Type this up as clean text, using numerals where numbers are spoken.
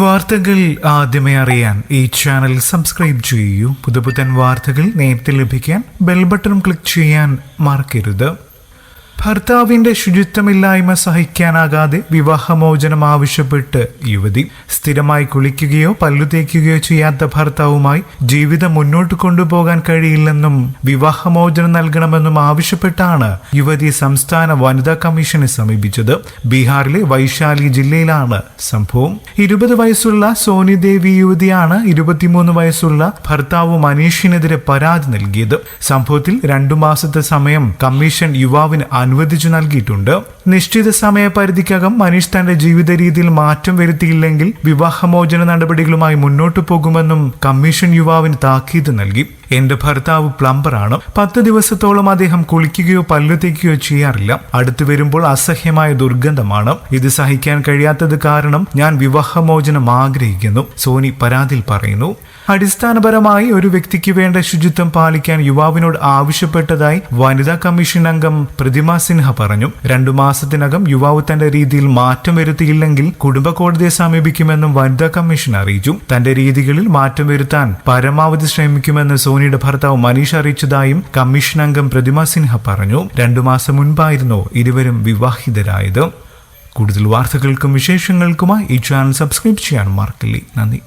വാർത്തകൾ ആദ്യമേ അറിയാൻ ഈ ചാനൽ സബ്സ്ക്രൈബ് ചെയ്യൂ. പുതുപുത്തൻ വാർത്തകൾ നേരത്തെ ലഭിക്കാൻ ബെൽ ബട്ടൺ ക്ലിക്ക് ചെയ്യാൻ മറക്കരുത്. ഭർത്താവിന്റെ ശുചിത്വമില്ലായ്മ സഹിക്കാനാകാതെ വിവാഹമോചനം ആവശ്യപ്പെട്ട് യുവതി. സ്ഥിരമായി കുളിക്കുകയോ പല്ലു തേക്കുകയോ ചെയ്യാത്ത ഭർത്താവുമായി ജീവിതം മുന്നോട്ട് കൊണ്ടുപോകാൻ കഴിയില്ലെന്നും വിവാഹമോചനം നൽകണമെന്നും ആവശ്യപ്പെട്ടാണ് യുവതി സംസ്ഥാന വനിതാ കമ്മീഷനെ സമീപിച്ചത്. ബീഹാറിലെ വൈശാലി ജില്ലയിലാണ് സംഭവം. 20 വയസ്സുള്ള സോനി ദേവി യുവതിയാണ് 23 വയസ്സുള്ള ഭർത്താവ് മനീഷിനെതിരെ പരാതി നൽകിയത്. സംഭവത്തിൽ 2 മാസത്തെ സമയം കമ്മീഷൻ യുവാവിന് അനുവദിച്ചു നൽകിയിട്ടുണ്ട്. നിശ്ചിത സമയപരിധിക്കകം മനീഷ് തന്റെ ജീവിത രീതിയിൽ മാറ്റം വരുത്തിയില്ലെങ്കിൽ വിവാഹമോചന നടപടികളുമായി മുന്നോട്ടു പോകുമെന്നും കമ്മീഷൻ യുവാവിന് താക്കീത് നൽകി. എന്റെ ഭർത്താവ് പ്ലംബറാണ്. 10 ദിവസത്തോളം അദ്ദേഹം കുളിക്കുകയോ പല്ലു തേക്കുകയോ ചെയ്യാറില്ല. അടുത്തു വരുമ്പോൾ അസഹ്യമായ ദുർഗന്ധമാണ്. ഇത് സഹിക്കാൻ കഴിയാത്തത് കാരണം ഞാൻ വിവാഹമോചനം ആഗ്രഹിക്കുന്നു, സോനി പരാതിയിൽ പറയുന്നു. അടിസ്ഥാനപരമായി ഒരു വ്യക്തിക്ക് വേണ്ട ശുചിത്വം പാലിക്കാൻ യുവാവിനോട് ആവശ്യപ്പെട്ടതായി വനിതാ കമ്മീഷൻ അംഗം പ്രതിമ സിൻഹ പറഞ്ഞു. 2 മാസത്തിനകം യുവാവ് തന്റെ രീതിയിൽ മാറ്റം വരുത്തിയില്ലെങ്കിൽ കുടുംബ കോടതിയെ സമീപിക്കുമെന്നും വനിതാ കമ്മീഷൻ അറിയിച്ചു. തന്റെ രീതികളിൽ മാറ്റം വരുത്താൻ പരമാവധി ശ്രമിക്കുമെന്ന് സോനിയുടെ ഭർത്താവ് മനീഷ് അറിയിച്ചതായും കമ്മീഷൻ അംഗം പ്രതിമ സിൻഹ പറഞ്ഞു. 2 മാസം മുൻപായിരുന്നു ഇരുവരും വിവാഹിതരായത്. കൂടുതൽ വാർത്തകൾക്കും വിശേഷങ്ങൾക്കുമായി ഈ ചാനൽ സബ്സ്ക്രൈബ് ചെയ്യാൻ മറക്കില്ലേ. നന്ദി.